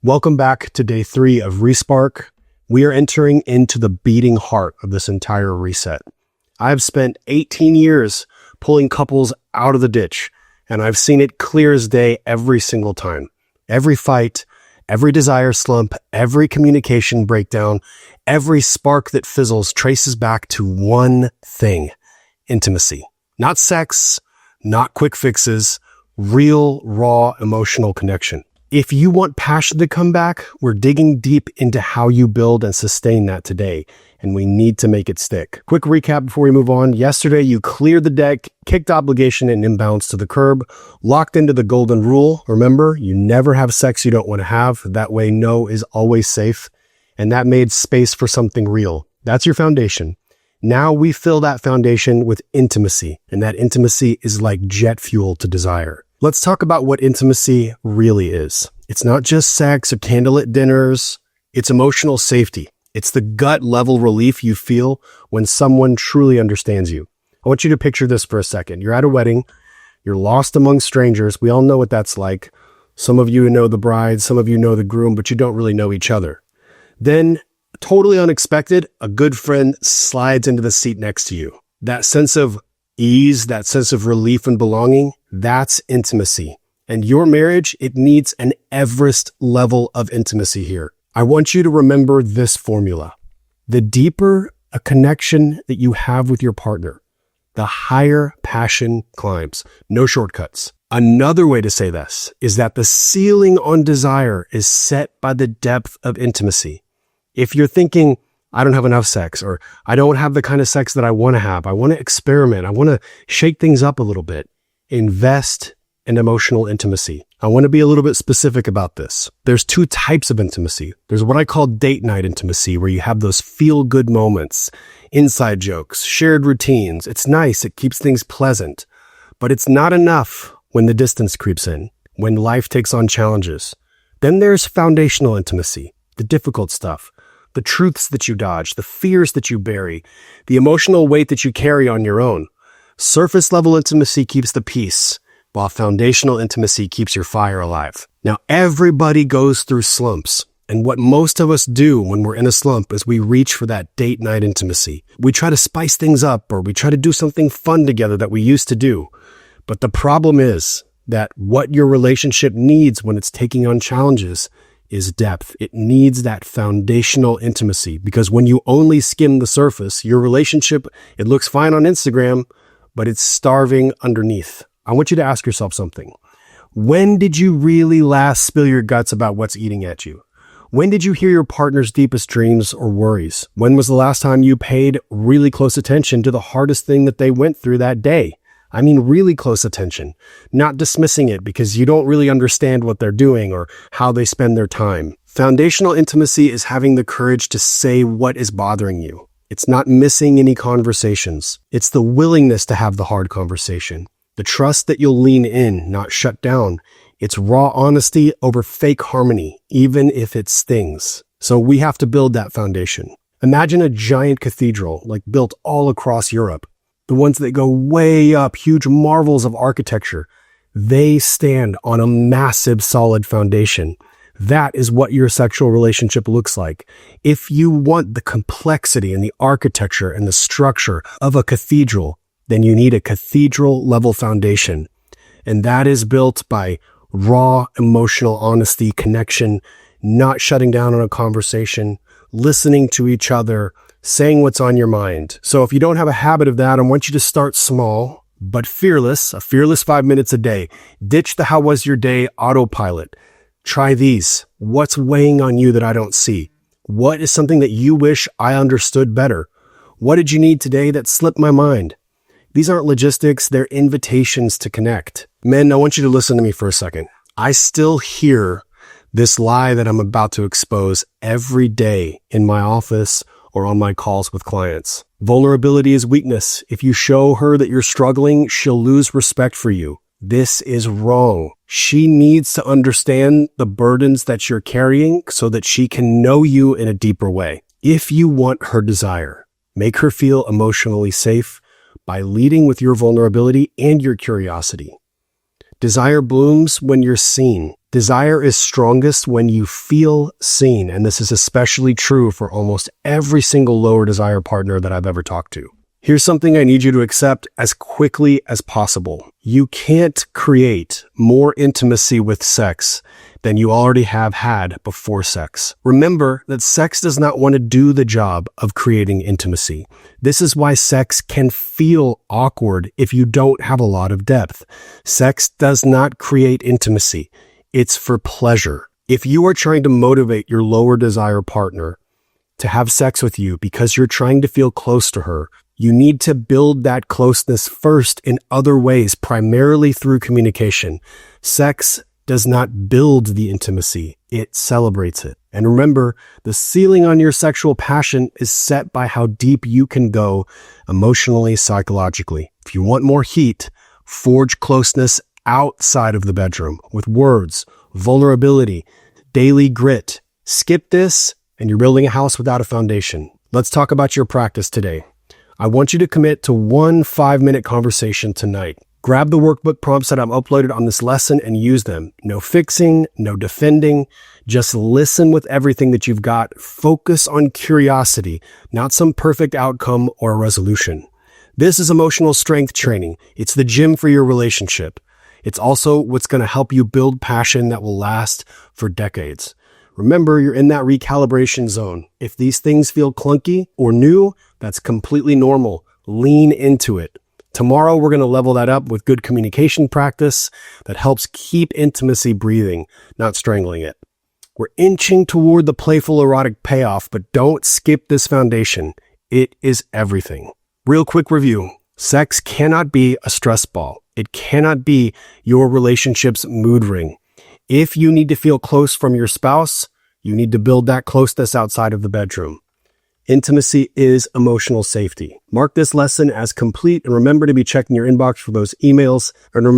Welcome back to day 3 of Respark. We are entering into the beating heart of this entire reset. I've spent 18 years pulling couples out of the ditch, and I've seen it clear as day every single time. Every fight, every desire slump, every communication breakdown, every spark that fizzles traces back to one thing: intimacy. Not sex, not quick fixes, real, raw, emotional connection. If you want passion to come back, we're digging deep into how you build and sustain that today, and we need to make it stick. Quick recap before we move on. Yesterday, you cleared the deck, kicked obligation and imbalance to the curb, locked into the golden rule. Remember, you never have sex you don't want to have. That way, no is always safe, and that made space for something real. That's your foundation. Now we fill that foundation with intimacy, and that intimacy is like jet fuel to desire. Let's talk about what intimacy really is. It's not just sex or candlelit dinners. It's emotional safety. It's the gut level relief you feel when someone truly understands you. I want you to picture this for a second. You're at a wedding. You're lost among strangers. We all know what that's like. Some of you know the bride, some of you know the groom, but you don't really know each other. Then, totally unexpected, a good friend slides into the seat next to you. That sense of ease, that sense of relief and belonging, that's intimacy. And your marriage, it needs an Everest level of intimacy here. I want you to remember this formula. The deeper a connection that you have with your partner, the higher passion climbs. No shortcuts. Another way to say this is that the ceiling on desire is set by the depth of intimacy. If you're thinking, I don't have enough sex, or I don't have the kind of sex that I want to have, I want to experiment, I want to shake things up a little bit, invest in emotional intimacy. I want to be a little bit specific about this. There's 2 types of intimacy. There's what I call date night intimacy, where you have those feel-good moments, inside jokes, shared routines. It's nice, it keeps things pleasant, but it's not enough when the distance creeps in, when life takes on challenges. Then there's foundational intimacy, the difficult stuff. The truths that you dodge, the fears that you bury, the emotional weight that you carry on your own. Surface level intimacy keeps the peace, while foundational intimacy keeps your fire alive. Now, everybody goes through slumps, and what most of us do when we're in a slump is we reach for that date night intimacy. We try to spice things up, or we try to do something fun together that we used to do. But the problem is that what your relationship needs when it's taking on challenges is depth. It needs that foundational intimacy, because when you only skim the surface, your relationship, it looks fine on Instagram, but it's starving underneath. I want you to ask yourself something. When did you really last spill your guts about what's eating at you? When did you hear your partner's deepest dreams or worries? When was the last time you paid really close attention to the hardest thing that they went through that day? I mean, really close attention, not dismissing it because you don't really understand what they're doing or how they spend their time. Foundational intimacy is having the courage to say what is bothering you. It's not missing any conversations. It's the willingness to have the hard conversation. The trust that you'll lean in, not shut down. It's raw honesty over fake harmony, even if it stings. So we have to build that foundation. Imagine a giant cathedral, like built all across Europe. The ones that go way up, huge marvels of architecture. They stand on a massive, solid foundation. That is what your sexual relationship looks like. If you want the complexity and the architecture and the structure of a cathedral, then you need a cathedral-level foundation. And that is built by raw, emotional honesty, connection, not shutting down on a conversation, listening to each other, saying what's on your mind. So if you don't have a habit of that, I want you to start small, but fearless, a fearless 5 minutes a day. Ditch the how was your day autopilot. Try these. What's weighing on you that I don't see? What is something that you wish I understood better? What did you need today that slipped my mind? These aren't logistics, they're invitations to connect. Men, I want you to listen to me for a second. I still hear this lie that I'm about to expose every day in my office or on my calls with clients. Vulnerability is weakness. If you show her that you're struggling, she'll lose respect for you. This is wrong. She needs to understand the burdens that you're carrying so that she can know you in a deeper way. If you want her desire, make her feel emotionally safe by leading with your vulnerability and your curiosity. Desire blooms when you're seen. Desire is strongest when you feel seen, and this is especially true for almost every single lower desire partner that I've ever talked to. Here's something I need you to accept as quickly as possible. You can't create more intimacy with sex than you already have had before sex. Remember that sex does not want to do the job of creating intimacy. This is why sex can feel awkward if you don't have a lot of depth. Sex does not create intimacy. It's for pleasure. If you are trying to motivate your lower desire partner to have sex with you because you're trying to feel close to her, you need to build that closeness first in other ways, primarily through communication. Sex does not build the intimacy, it celebrates it. And remember, the ceiling on your sexual passion is set by how deep you can go emotionally, psychologically. If you want more heat, forge closeness outside of the bedroom with words, vulnerability, daily grit. Skip this, and you're building a house without a foundation. Let's talk about your practice today. I want you to commit to one 5-minute conversation tonight. Grab the workbook prompts that I've uploaded on this lesson and use them. No fixing, no defending. Just listen with everything that you've got. Focus on curiosity, not some perfect outcome or a resolution. This is emotional strength training. It's the gym for your relationship. It's also what's going to help you build passion that will last for decades. Remember, you're in that recalibration zone. If these things feel clunky or new, that's completely normal. Lean into it. Tomorrow, we're going to level that up with good communication practice that helps keep intimacy breathing, not strangling it. We're inching toward the playful erotic payoff, but don't skip this foundation. It is everything. Real quick review. Sex cannot be a stress ball. It cannot be your relationship's mood ring. If you need to feel close from your spouse, you need to build that closeness outside of the bedroom. Intimacy is emotional safety. Mark this lesson as complete and remember to be checking your inbox for those emails. And remember